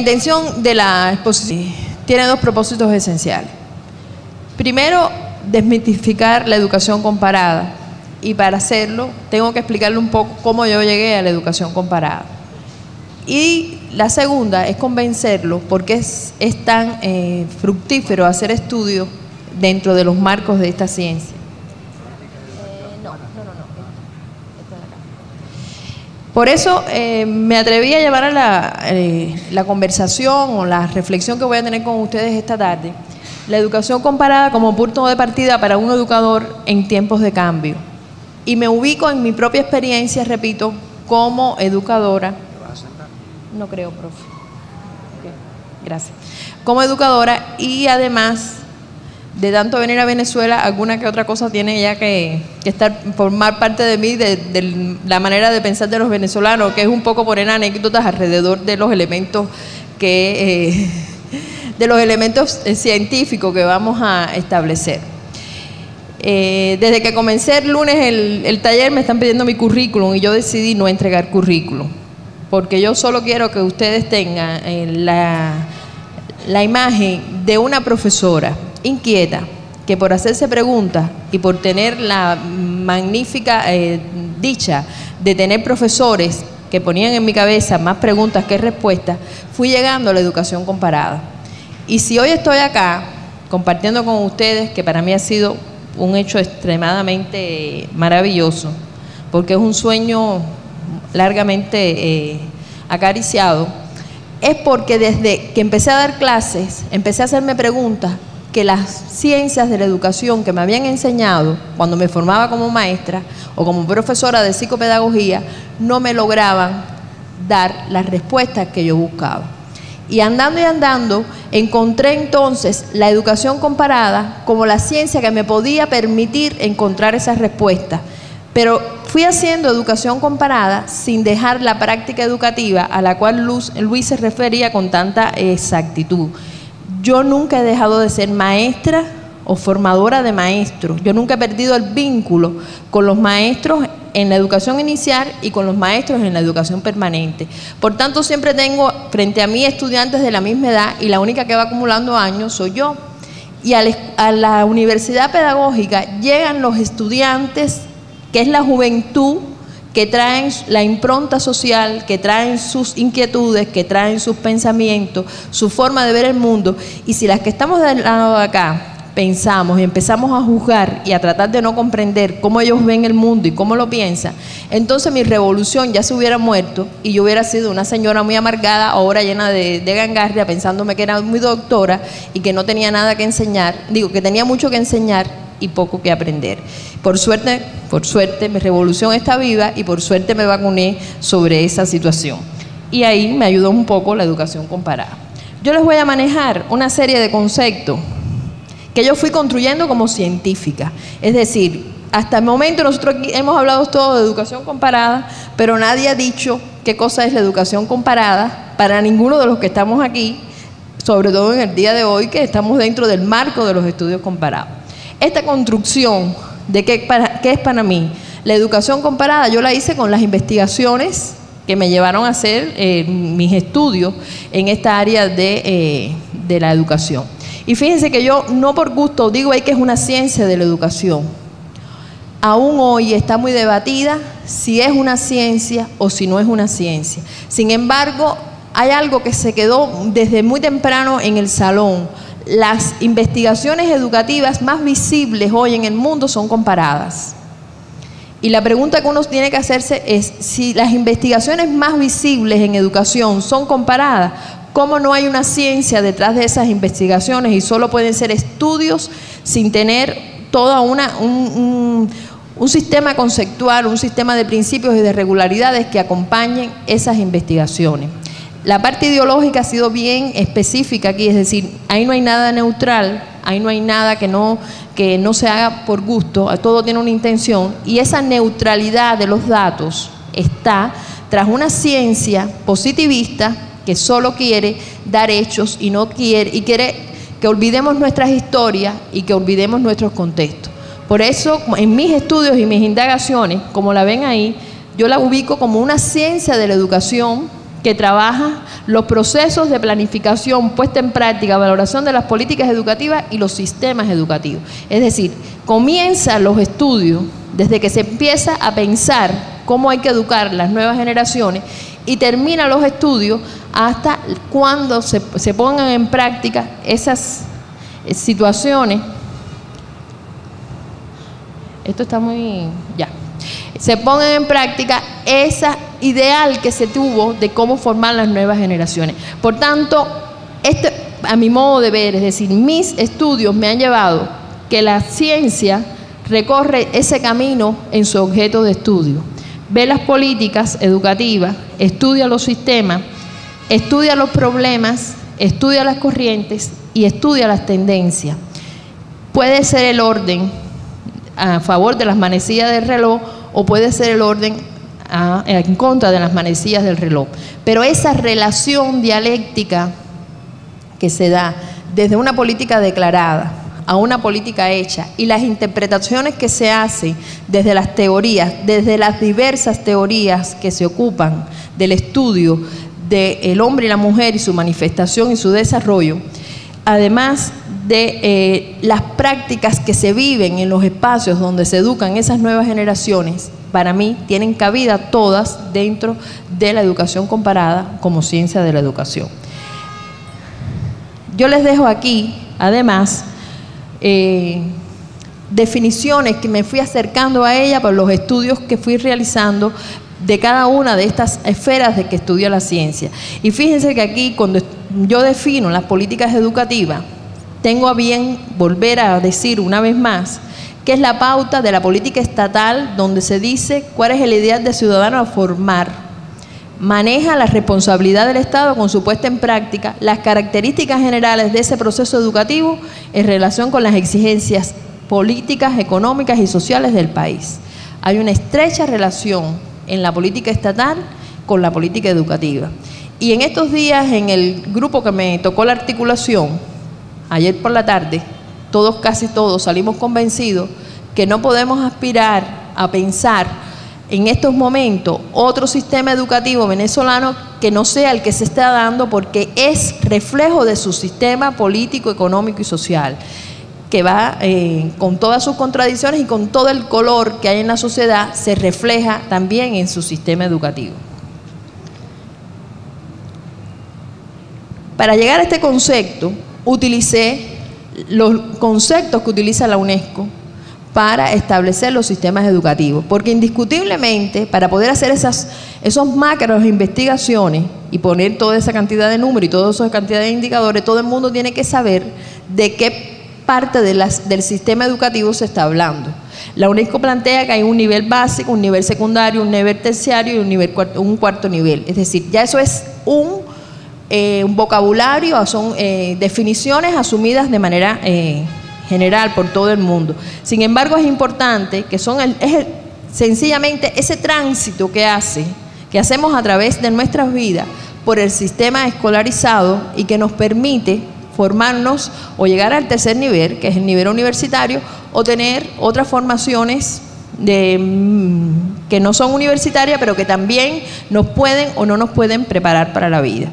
intención de la exposición tiene dos propósitos esenciales. Primero, desmitificar la educación comparada. Y para hacerlo, tengo que explicarle un poco cómo yo llegué a la educación comparada. Y la segunda es convencerlo porque es tan fructífero hacer estudios dentro de los marcos de esta ciencia. Por eso me atreví a llevar a la conversación o la reflexión que voy a tener con ustedes esta tarde, la educación comparada como punto de partida para un educador en tiempos de cambio. Y me ubico en mi propia experiencia, repito, como educadora. No creo, profe. Okay, gracias. Como educadora y además de tanto venir a Venezuela, alguna que otra cosa tiene ya que formar parte de mí, de la manera de pensar de los venezolanos, que es un poco poner anécdotas alrededor de los elementos científicos que vamos a establecer. Desde que comencé el lunes el taller me están pidiendo mi currículum y yo decidí no entregar currículum, porque yo solo quiero que ustedes tengan la imagen de una profesora inquieta, que por hacerse preguntas y por tener la magnífica dicha de tener profesores que ponían en mi cabeza más preguntas que respuestas, fui llegando a la educación comparada. Y si hoy estoy acá compartiendo con ustedes, que para mí ha sido un hecho extremadamente maravilloso, porque es un sueño largamente acariciado, es porque desde que empecé a dar clases, empecé a hacerme preguntas que las ciencias de la educación que me habían enseñado cuando me formaba como maestra o como profesora de psicopedagogía no me lograban dar las respuestas que yo buscaba. Y andando encontré entonces la educación comparada como la ciencia que me podía permitir encontrar esas respuestas. Pero fui haciendo educación comparada sin dejar la práctica educativa a la cual Luis se refería con tanta exactitud. Yo nunca he dejado de ser maestra o formadora de maestros. Yo nunca he perdido el vínculo con los maestros en la educación inicial y con los maestros en la educación permanente. Por tanto, siempre tengo frente a mí estudiantes de la misma edad y la única que va acumulando años soy yo. Y a la universidad pedagógica llegan los estudiantes, que es la juventud, que traen la impronta social, que traen sus inquietudes, que traen sus pensamientos, su forma de ver el mundo. Y si las que estamos del lado de acá pensamos y empezamos a juzgar y a tratar de no comprender cómo ellos ven el mundo y cómo lo piensan, entonces mi revolución ya se hubiera muerto y yo hubiera sido una señora muy amargada, ahora llena de gangarria, pensándome que era muy doctora y que no tenía nada que enseñar, que tenía mucho que enseñar y poco que aprender. Por suerte, mi revolución está viva y por suerte me vacuné sobre esa situación. Y ahí me ayudó un poco la educación comparada. Yo les voy a manejar una serie de conceptos que yo fui construyendo como científica. Es decir, hasta el momento nosotros aquí hemos hablado todo de educación comparada, pero nadie ha dicho qué cosa es la educación comparada para ninguno de los que estamos aquí, sobre todo en el día de hoy, que estamos dentro del marco de los estudios comparados. Esta construcción de qué es para mí la educación comparada, yo la hice con las investigaciones que me llevaron a hacer mis estudios en esta área de la educación. Y fíjense que yo no por gusto digo ahí que es una ciencia de la educación. Aún hoy está muy debatida si es una ciencia o si no es una ciencia. Sin embargo, hay algo que se quedó desde muy temprano en el salón. Las investigaciones educativas más visibles hoy en el mundo son comparadas. Y la pregunta que uno tiene que hacerse es, si las investigaciones más visibles en educación son comparadas, ¿cómo no hay una ciencia detrás de esas investigaciones y solo pueden ser estudios sin tener todo un sistema conceptual, un sistema de principios y de regularidades que acompañen esas investigaciones? La parte ideológica ha sido bien específica aquí, es decir, ahí no hay nada neutral, ahí no hay nada que no se haga por gusto, todo tiene una intención, y esa neutralidad de los datos está tras una ciencia positivista que solo quiere dar hechos y quiere que olvidemos nuestras historias y que olvidemos nuestros contextos. Por eso, en mis estudios y mis indagaciones, como la ven ahí, yo la ubico como una ciencia de la educación que trabaja los procesos de planificación, puesta en práctica, valoración de las políticas educativas y los sistemas educativos. Es decir, comienza los estudios desde que se empieza a pensar cómo hay que educar las nuevas generaciones y termina los estudios hasta cuando se pongan en práctica esas situaciones. Esto está muy... ya. Se pongan en práctica esa ideal que se tuvo de cómo formar las nuevas generaciones. Por tanto, a mi modo de ver, es decir, mis estudios me han llevado que la ciencia recorre ese camino en su objeto de estudio. Ve las políticas educativas, estudia los sistemas, estudia los problemas, estudia las corrientes y estudia las tendencias. Puede ser el orden a favor de las manecillas del reloj o puede ser el orden en contra de las manecillas del reloj. Pero esa relación dialéctica que se da desde una política declarada a una política hecha y las interpretaciones que se hacen desde las teorías, desde las diversas teorías que se ocupan del estudio del hombre y la mujer y su manifestación y su desarrollo, además de las prácticas que se viven en los espacios donde se educan esas nuevas generaciones, para mí tienen cabida todas dentro de la educación comparada como ciencia de la educación. Yo les dejo aquí, además, definiciones que me fui acercando a ella por los estudios que fui realizando de cada una de estas esferas de que estudia la ciencia. Y fíjense que aquí, cuando yo defino las políticas educativas, tengo a bien volver a decir una vez más que es la pauta de la política estatal donde se dice cuál es el ideal de ciudadano a formar, maneja la responsabilidad del Estado con su puesta en práctica, las características generales de ese proceso educativo en relación con las exigencias políticas, económicas y sociales del país. Hay una estrecha relación en la política estatal con la política educativa. Y en estos días, en el grupo que me tocó la articulación, ayer por la tarde, casi todos salimos convencidos que no podemos aspirar a pensar en estos momentos otro sistema educativo venezolano que no sea el que se está dando, porque es reflejo de su sistema político, económico y social, que va con todas sus contradicciones y con todo el color que hay en la sociedad, se refleja también en su sistema educativo. Para llegar a este concepto, utilicé los conceptos que utiliza la UNESCO para establecer los sistemas educativos, porque indiscutiblemente para poder hacer esos macros investigaciones y poner toda esa cantidad de números y toda esa cantidad de indicadores, todo el mundo tiene que saber de qué parte del sistema educativo se está hablando. La UNESCO plantea que hay un nivel básico, un nivel secundario, un nivel terciario y un cuarto nivel. Es decir, ya eso es un vocabulario, son definiciones asumidas de manera general por todo el mundo. Sin embargo, es importante que sencillamente ese tránsito que hacemos a través de nuestras vidas por el sistema escolarizado y que nos permite formarnos o llegar al tercer nivel, que es el nivel universitario, o tener otras formaciones que no son universitarias, pero que también nos pueden o no nos pueden preparar para la vida.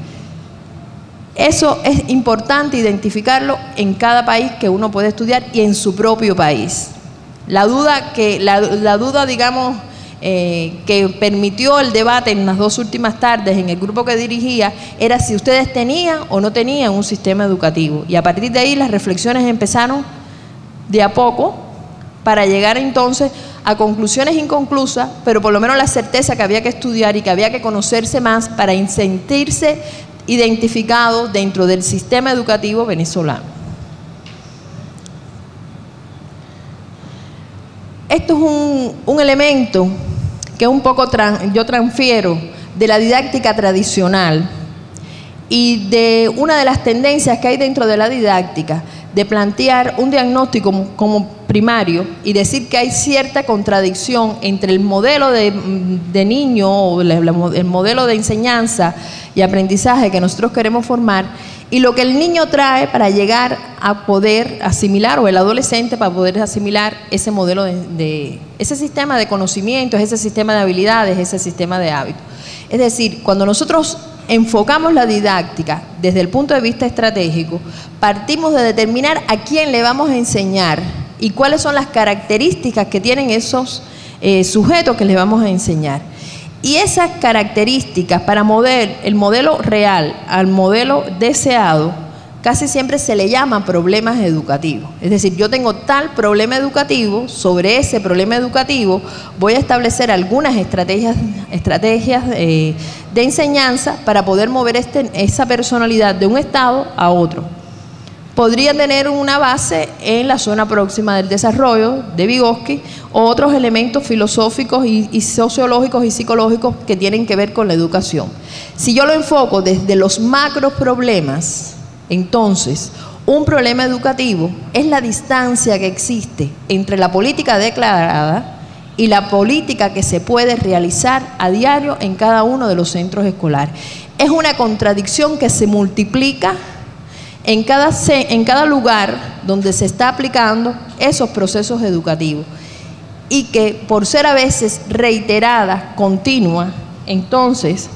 Eso es importante identificarlo en cada país que uno puede estudiar y en su propio país. La duda, digamos, que permitió el debate en las dos últimas tardes en el grupo que dirigía era si ustedes tenían o no tenían un sistema educativo. Y a partir de ahí las reflexiones empezaron de a poco para llegar entonces a conclusiones inconclusas, pero por lo menos la certeza que había que estudiar y que había que conocerse más para sentirse identificado dentro del sistema educativo venezolano. Esto es un elemento que un poco yo transfiero de la didáctica tradicional y de una de las tendencias que hay dentro de la didáctica de plantear un diagnóstico como primario y decir que hay cierta contradicción entre el modelo de niño o el modelo de enseñanza y aprendizaje que nosotros queremos formar y lo que el niño trae para llegar a poder asimilar, o el adolescente para poder asimilar ese modelo ese sistema de conocimientos, ese sistema de habilidades, ese sistema de hábitos. Es decir, cuando nosotros enfocamos la didáctica desde el punto de vista estratégico, partimos de determinar a quién le vamos a enseñar y cuáles son las características que tienen esos sujetos que les vamos a enseñar. Y esas características para mover el modelo real al modelo deseado, casi siempre se le llama problemas educativos. Es decir, yo tengo tal problema educativo, sobre ese problema educativo voy a establecer algunas estrategias de enseñanza para poder mover esa personalidad de un estado a otro. Podría tener una base en la zona próxima del desarrollo de Vygotsky o otros elementos filosóficos y sociológicos y psicológicos que tienen que ver con la educación. Si yo lo enfoco desde los macros problemas, entonces un problema educativo es la distancia que existe entre la política declarada y la política que se puede realizar a diario en cada uno de los centros escolares. Es una contradicción que se multiplica en cada lugar donde se está aplicando esos procesos educativos y que por ser a veces reiterada, continua, entonces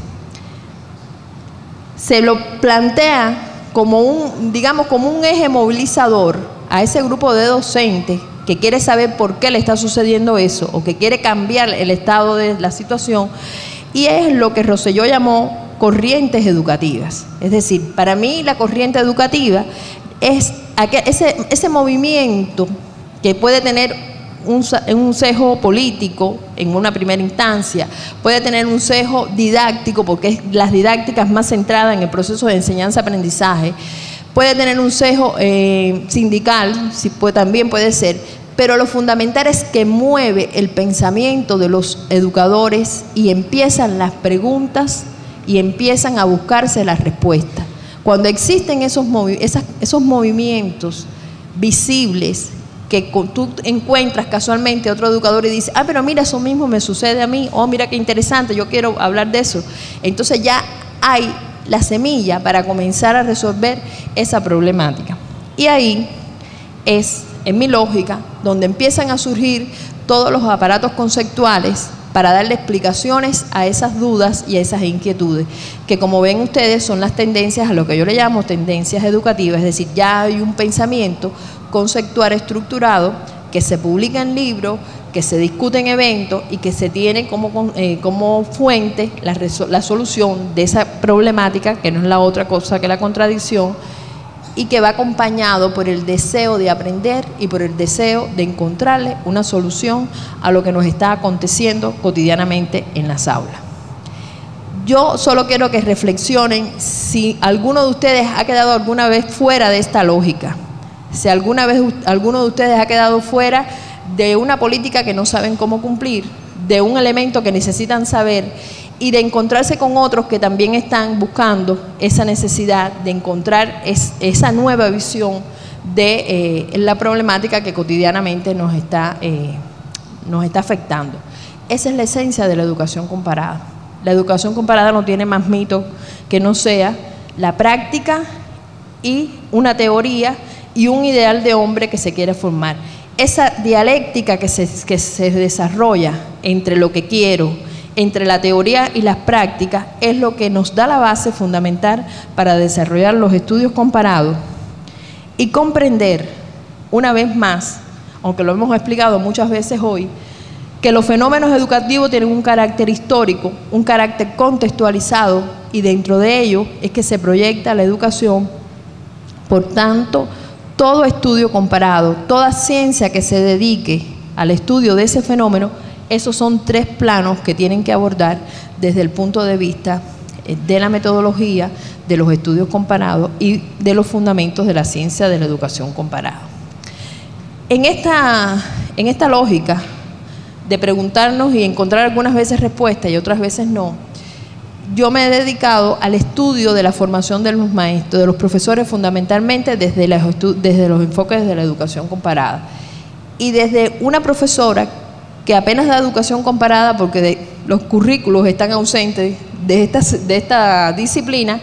se lo plantea como un eje movilizador a ese grupo de docentes que quiere saber por qué le está sucediendo eso o que quiere cambiar el estado de la situación, y es lo que Rosselló llamó corrientes educativas. Es decir, para mí la corriente educativa es ese movimiento que puede tener un sesgo político en una primera instancia, puede tener un sesgo didáctico porque es las didácticas más centradas en el proceso de enseñanza-aprendizaje, puede tener un sesgo sindical, también puede ser, pero lo fundamental es que mueve el pensamiento de los educadores y empiezan las preguntas y empiezan a buscarse las respuestas. Cuando existen esos movimientos visibles que tú encuentras casualmente a otro educador y dices, pero mira, eso mismo me sucede a mí, mira qué interesante, yo quiero hablar de eso. Entonces ya hay la semilla para comenzar a resolver esa problemática. Y ahí es, en mi lógica, donde empiezan a surgir todos los aparatos conceptuales para darle explicaciones a esas dudas y a esas inquietudes, que como ven ustedes son las tendencias a lo que yo le llamo tendencias educativas, es decir, ya hay un pensamiento conceptual estructurado que se publica en libros, que se discute en eventos y que se tiene como fuente la solución de esa problemática, que no es la otra cosa que la contradicción, y que va acompañado por el deseo de aprender y por el deseo de encontrarle una solución a lo que nos está aconteciendo cotidianamente en las aulas. Yo solo quiero que reflexionen si alguno de ustedes ha quedado alguna vez fuera de esta lógica, si alguna vez alguno de ustedes ha quedado fuera de una política que no saben cómo cumplir, de un elemento que necesitan saber y de encontrarse con otros que también están buscando esa necesidad de encontrar esa nueva visión de la problemática que cotidianamente nos está afectando. Esa es la esencia de la educación comparada. La educación comparada no tiene más mito que no sea la práctica y una teoría y un ideal de hombre que se quiere formar. Esa dialéctica que se desarrolla entre lo que quiero, entre la teoría y las prácticas, es lo que nos da la base fundamental para desarrollar los estudios comparados y comprender, una vez más, aunque lo hemos explicado muchas veces hoy, que los fenómenos educativos tienen un carácter histórico, un carácter contextualizado, y dentro de ello es que se proyecta la educación. Por tanto, todo estudio comparado, toda ciencia que se dedique al estudio de ese fenómeno, esos son tres planos que tienen que abordar desde el punto de vista de la metodología, de los estudios comparados y de los fundamentos de la ciencia de la educación comparada. En esta lógica de preguntarnos y encontrar algunas veces respuestas y otras veces no, yo me he dedicado al estudio de la formación de los maestros, de los profesores, fundamentalmente desde los enfoques de la educación comparada. Y desde una profesora que apenas da educación comparada porque los currículos están ausentes de esta disciplina,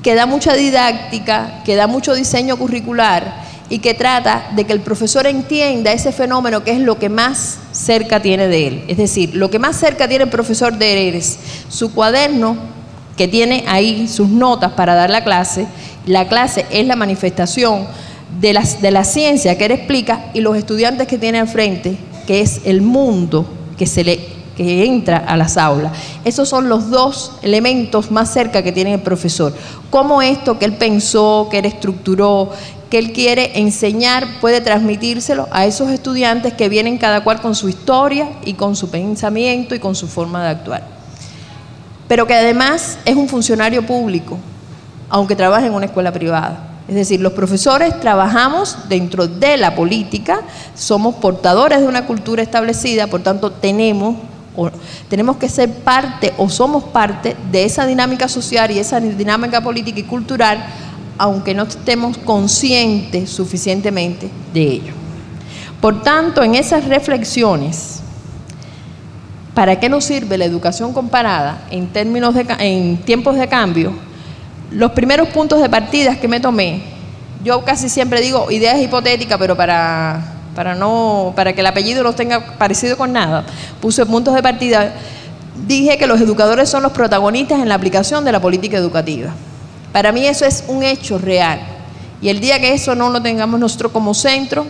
que da mucha didáctica, que da mucho diseño curricular y que trata de que el profesor entienda ese fenómeno que es lo que más cerca tiene de él. Es decir, lo que más cerca tiene el profesor de él es su cuaderno que tiene ahí sus notas para dar la clase es la manifestación de la ciencia que él explica, y los estudiantes que tiene al frente, que es el mundo que entra a las aulas. Esos son los dos elementos más cerca que tiene el profesor. Cómo esto que él pensó, que él estructuró, que él quiere enseñar, puede transmitírselo a esos estudiantes que vienen cada cual con su historia y con su pensamiento y con su forma de actuar. Pero que además es un funcionario público, aunque trabaje en una escuela privada. Es decir, los profesores trabajamos dentro de la política, somos portadores de una cultura establecida, por tanto tenemos que ser parte o somos parte de esa dinámica social y esa dinámica política y cultural, aunque no estemos conscientes suficientemente de ello. Por tanto, en esas reflexiones, ¿para qué nos sirve la educación comparada en tiempos de cambio? Los primeros puntos de partida que me tomé, yo casi siempre digo ideas hipotéticas, pero para que el apellido no tenga parecido con nada, puse puntos de partida. Dije que los educadores son los protagonistas en la aplicación de la política educativa. Para mí eso es un hecho real, y el día que eso no lo tengamos nosotros como centro,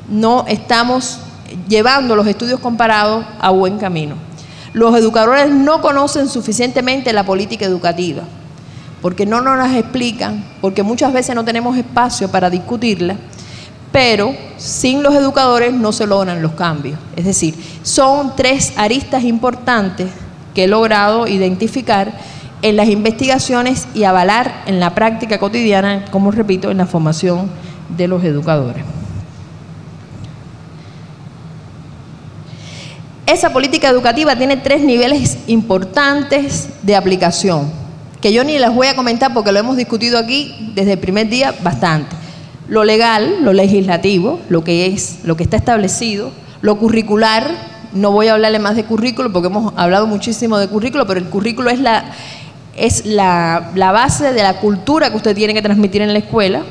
no estamos llevando los estudios comparados a buen camino. Los educadores no conocen suficientemente la política educativa, porque no nos las explican, porque muchas veces no tenemos espacio para discutirla, pero sin los educadores no se logran los cambios. Es decir, son tres aristas importantes que he logrado identificar en las investigaciones y avalar en la práctica cotidiana, como repito, en la formación de los educadores. Esa política educativa tiene tres niveles importantes de aplicación, que yo ni les voy a comentar porque lo hemos discutido aquí desde el primer día bastante. Lo legal, lo legislativo, lo que está establecido, lo curricular, no voy a hablarle más de currículo porque hemos hablado muchísimo de currículo, pero el currículo es la base de la cultura que usted tiene que transmitir en la escuela.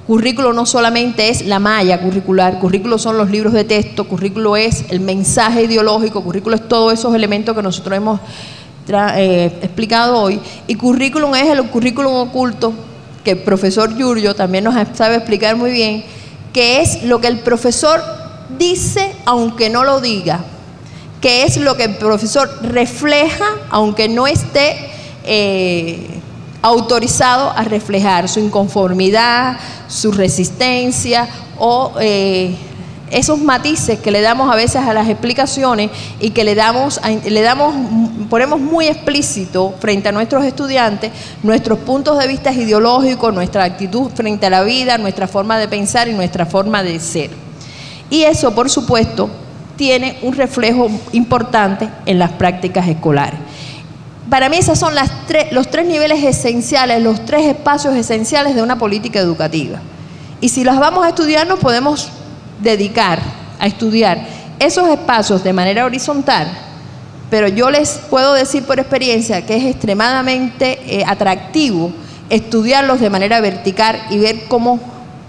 Currículo no solamente es la malla curricular, currículo son los libros de texto, currículo es el mensaje ideológico, currículo es todos esos elementos que nosotros hemos explicado hoy, y currículum es el currículum oculto, que el profesor Giorgio también nos sabe explicar muy bien, que es lo que el profesor dice aunque no lo diga, que es lo que el profesor refleja aunque no esté autorizado a reflejar su inconformidad, su resistencia o esos matices que le damos a veces a las explicaciones y que ponemos muy explícito frente a nuestros estudiantes nuestros puntos de vista ideológicos, nuestra actitud frente a la vida, nuestra forma de pensar y nuestra forma de ser. Y eso, por supuesto, tiene un reflejo importante en las prácticas escolares. Para mí esos son los tres niveles esenciales, los tres espacios esenciales de una política educativa. Y si las vamos a estudiar, nos podemos dedicar a estudiar esos espacios de manera horizontal, pero yo les puedo decir por experiencia que es extremadamente atractivo estudiarlos de manera vertical y ver cómo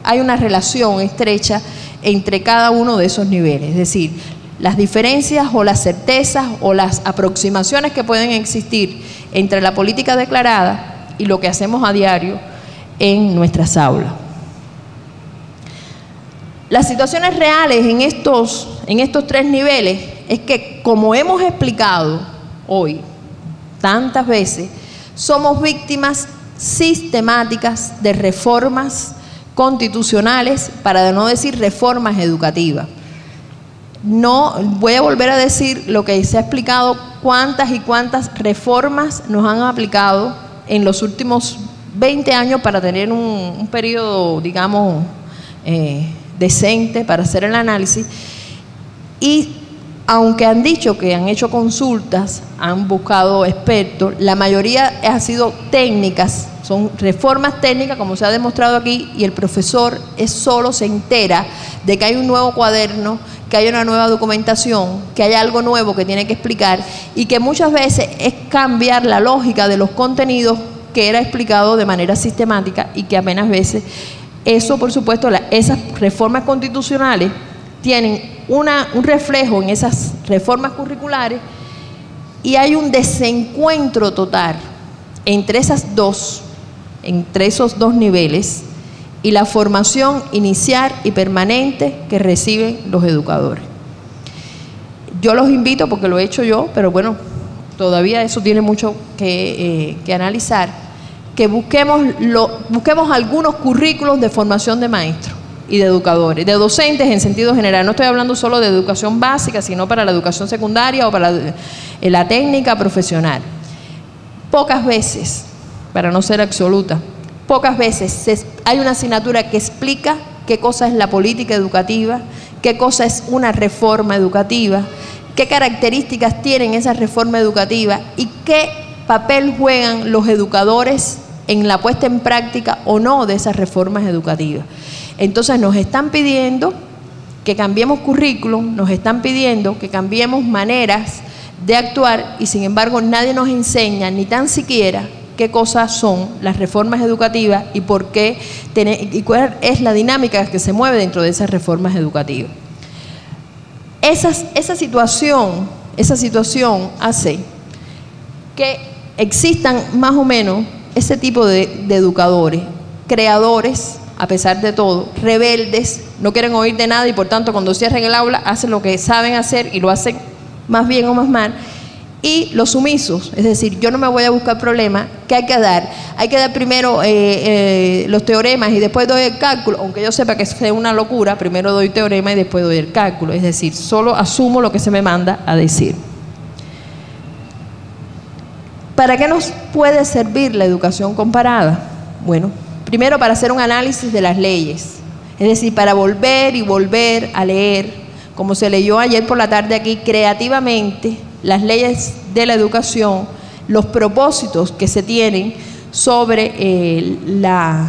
hay una relación estrecha entre cada uno de esos niveles, es decir, las diferencias o las certezas o las aproximaciones que pueden existir entre la política declarada y lo que hacemos a diario en nuestras aulas. Las situaciones reales en estos tres niveles es que, como hemos explicado hoy tantas veces, somos víctimas sistemáticas de reformas constitucionales, para no decir reformas educativas. No voy a volver a decir lo que se ha explicado, cuántas y cuántas reformas nos han aplicado en los últimos 20 años para tener un periodo, digamos, decente para hacer el análisis. Y aunque han dicho que han hecho consultas, han buscado expertos, la mayoría ha sido técnicas, son reformas técnicas como se ha demostrado aquí, y el profesor solo se entera de que hay un nuevo cuaderno, que hay una nueva documentación, que hay algo nuevo que tiene que explicar, y que muchas veces es cambiar la lógica de los contenidos que era explicado de manera sistemática, y que apenas veces eso, por supuesto, esas reformas constitucionales tienen un reflejo en esas reformas curriculares, y hay un desencuentro total entre esos dos niveles y la formación inicial y permanente que reciben los educadores. Yo los invito, porque lo he hecho yo, pero bueno, todavía eso tiene mucho que analizar, que busquemos algunos currículos de formación de maestros y de educadores, de docentes en sentido general. No estoy hablando solo de educación básica, sino para la educación secundaria o para la técnica profesional. Pocas veces, para no ser absoluta, pocas veces hay una asignatura que explica qué cosa es la política educativa, qué cosa es una reforma educativa, qué características tienen esa reforma educativa y qué papel juegan los educadores en la puesta en práctica o no de esas reformas educativas. Entonces nos están pidiendo que cambiemos currículum, nos están pidiendo que cambiemos maneras de actuar y sin embargo nadie nos enseña ni tan siquiera qué cosas son las reformas educativas y por qué y cuál es la dinámica que se mueve dentro de esas reformas educativas. Esa situación hace que existan más o menos ese tipo de educadores, creadores, a pesar de todo, rebeldes, no quieren oír de nada y por tanto cuando cierren el aula hacen lo que saben hacer y lo hacen más bien o más mal, y los sumisos, es decir, yo no me voy a buscar problemas. ¿Qué hay que dar? Hay que dar primero los teoremas y después doy el cálculo, aunque yo sepa que es una locura, primero doy teorema y después doy el cálculo, es decir, solo asumo lo que se me manda a decir. ¿Para qué nos puede servir la educación comparada? Bueno, primero para hacer un análisis de las leyes, es decir, para volver y volver a leer, como se leyó ayer por la tarde aquí, creativamente, las leyes de la educación, los propósitos que se tienen sobre la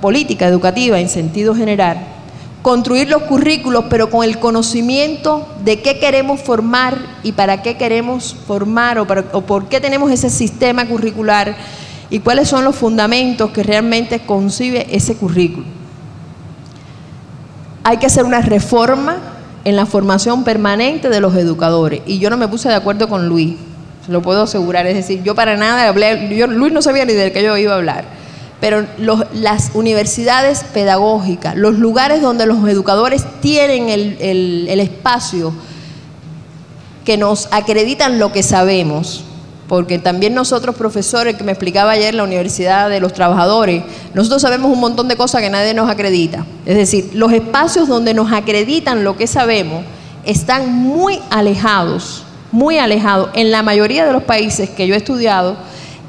política educativa en sentido general, construir los currículos, pero con el conocimiento de qué queremos formar y para qué queremos formar o por qué tenemos ese sistema curricular y cuáles son los fundamentos que realmente concibe ese currículo. Hay que hacer una reforma en la formación permanente de los educadores. Y yo no me puse de acuerdo con Luis, se lo puedo asegurar. Es decir, yo para nada hablé, Luis no sabía ni del que yo iba a hablar. Pero las universidades pedagógicas, los lugares donde los educadores tienen el espacio que nos acreditan lo que sabemos, porque también nosotros profesores, que me explicaba ayer la Universidad de los Trabajadores, nosotros sabemos un montón de cosas que nadie nos acredita. Es decir, los espacios donde nos acreditan lo que sabemos están muy alejados en la mayoría de los países que yo he estudiado,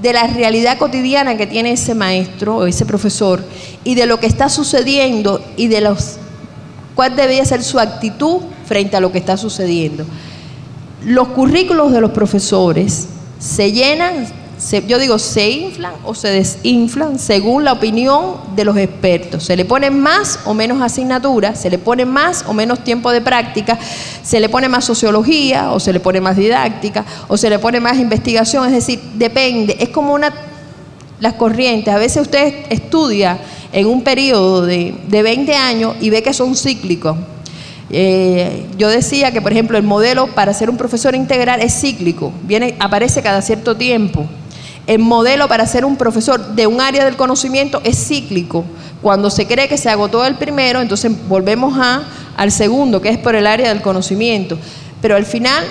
de la realidad cotidiana que tiene ese maestro o ese profesor y de lo que está sucediendo y de cuál debería ser su actitud frente a lo que está sucediendo. Los currículos de los profesores se llenan, se inflan o se desinflan según la opinión de los expertos. Se le ponen más o menos asignaturas, se le pone más o menos tiempo de práctica, se le pone más sociología o se le pone más didáctica o se le pone más investigación, es decir, depende, es como las corrientes. A veces usted estudia en un periodo de 20 años y ve que son cíclicos. Yo decía que, por ejemplo, el modelo para ser un profesor integral es cíclico, aparece cada cierto tiempo. El modelo para ser un profesor de un área del conocimiento es cíclico. Cuando se cree que se agotó el primero, entonces volvemos al segundo, que es por el área del conocimiento. Pero al final,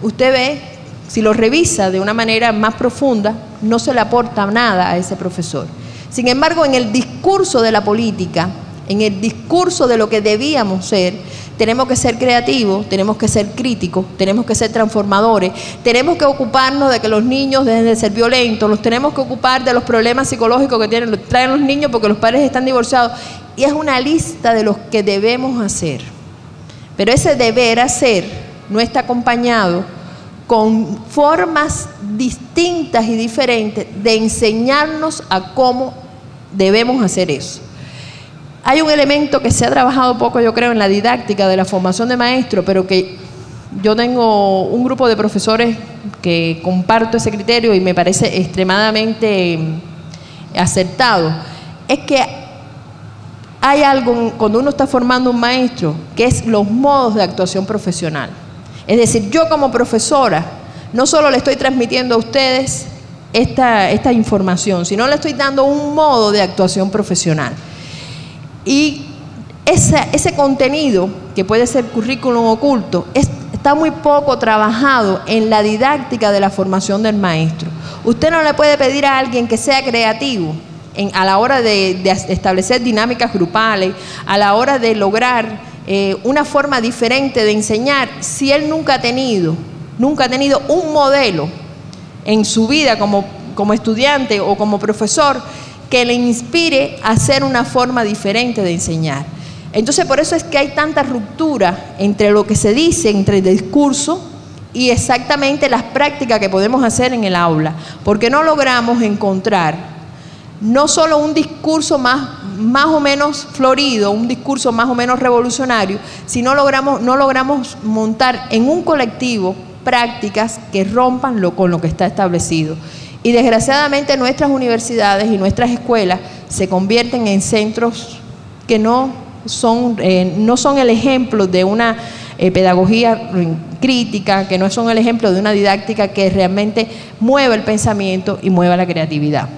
usted ve, si lo revisa de una manera más profunda, no se le aporta nada a ese profesor. Sin embargo, en el discurso de la política, en el discurso de lo que debíamos ser, tenemos que ser creativos, tenemos que ser críticos, tenemos que ser transformadores, tenemos que ocuparnos de que los niños dejen de ser violentos, nos tenemos que ocupar de los problemas psicológicos que traen los niños porque los padres están divorciados. Y es una lista de los que debemos hacer. Pero ese deber hacer no está acompañado con formas distintas y diferentes de enseñarnos a cómo debemos hacer eso. Hay un elemento que se ha trabajado poco, yo creo, en la didáctica de la formación de maestros, pero que yo tengo un grupo de profesores que comparto ese criterio y me parece extremadamente acertado. Es que hay algo cuando uno está formando un maestro que es los modos de actuación profesional. Es decir, yo como profesora no solo le estoy transmitiendo a ustedes esta información, sino le estoy dando un modo de actuación profesional. Y ese contenido, que puede ser currículum oculto, está muy poco trabajado en la didáctica de la formación del maestro. Usted no le puede pedir a alguien que sea creativo a la hora de establecer dinámicas grupales, a la hora de lograr una forma diferente de enseñar, si él nunca ha tenido un modelo en su vida como estudiante o como profesor que le inspire a hacer una forma diferente de enseñar. Entonces, por eso es que hay tanta ruptura entre lo que se dice, entre el discurso y exactamente las prácticas que podemos hacer en el aula, porque no logramos encontrar no solo un discurso más o menos florido, un discurso más o menos revolucionario, sino no logramos montar en un colectivo prácticas que rompan con lo que está establecido. Y desgraciadamente nuestras universidades y nuestras escuelas se convierten en centros que no son el ejemplo de una pedagogía crítica, que no son el ejemplo de una didáctica que realmente mueva el pensamiento y mueva la creatividad.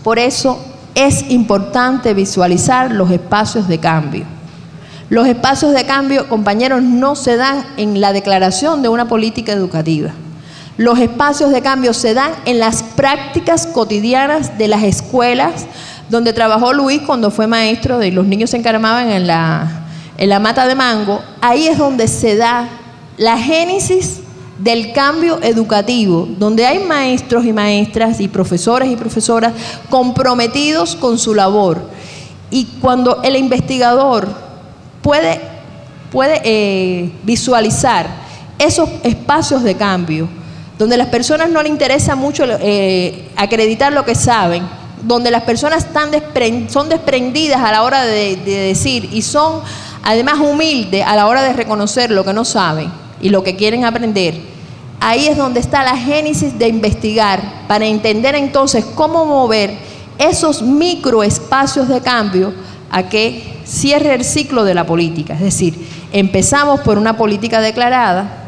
Por eso es importante visualizar los espacios de cambio. Los espacios de cambio, compañeros, no se dan en la declaración de una política educativa. Los espacios de cambio se dan en las prácticas cotidianas de las escuelas donde trabajó Luis cuando fue maestro, de los niños se encaramaban en la mata de mango. Ahí es donde se da la génesis del cambio educativo, donde hay maestros y maestras y profesores y profesoras comprometidos con su labor. Y cuando el investigador puede visualizar esos espacios de cambio, donde a las personas no les interesa mucho acreditar lo que saben, donde las personas son desprendidas a la hora de decir y son además humildes a la hora de reconocer lo que no saben y lo que quieren aprender, ahí es donde está la génesis de investigar para entender entonces cómo mover esos microespacios de cambio a que cierre el ciclo de la política. Es decir, empezamos por una política declarada,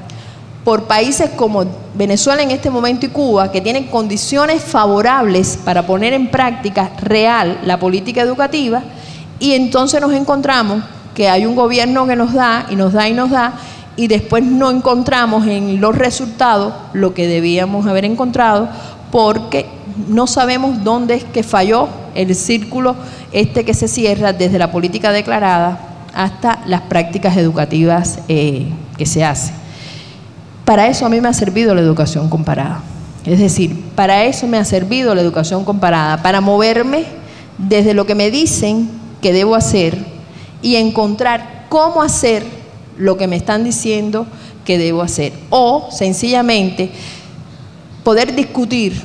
por países como Venezuela en este momento y Cuba, que tienen condiciones favorables para poner en práctica real la política educativa, y entonces nos encontramos que hay un gobierno que nos da y nos da y nos da, y después no encontramos en los resultados lo que debíamos haber encontrado, porque no sabemos dónde es que falló el círculo que se cierra desde la política declarada hasta las prácticas educativas que se hacen. Para eso a mí me ha servido la educación comparada. Es decir, para eso me ha servido la educación comparada, para moverme desde lo que me dicen que debo hacer y encontrar cómo hacer lo que me están diciendo que debo hacer. O, sencillamente, poder discutir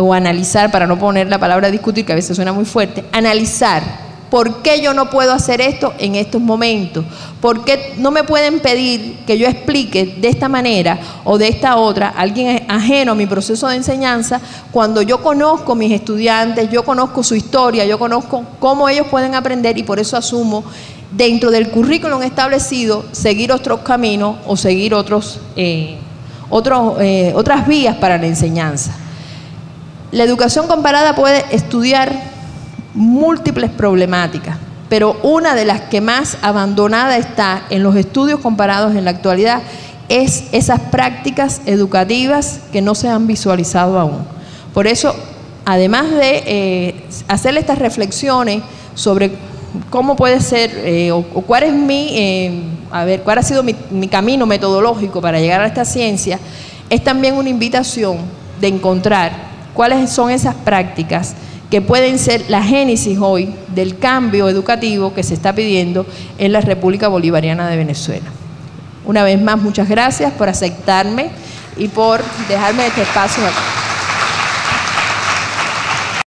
o analizar, para no poner la palabra discutir, que a veces suena muy fuerte, analizar por qué yo no puedo hacer esto en estos momentos, por qué no me pueden pedir que yo explique de esta manera o de esta otra a alguien ajeno a mi proceso de enseñanza, cuando yo conozco mis estudiantes, yo conozco su historia, yo conozco cómo ellos pueden aprender, y por eso asumo dentro del currículum establecido seguir otros caminos o seguir otras vías para la enseñanza. La educación comparada puede estudiar múltiples problemáticas, pero una de las que más abandonada está en los estudios comparados en la actualidad es esas prácticas educativas que no se han visualizado aún. Por eso, además de hacerle estas reflexiones sobre cómo puede ser o cuál es cuál ha sido mi camino metodológico para llegar a esta ciencia, es también una invitación de encontrar cuáles son esas prácticas que pueden ser la génesis hoy del cambio educativo que se está pidiendo en la República Bolivariana de Venezuela. Una vez más, muchas gracias por aceptarme y por dejarme este espacio aquí.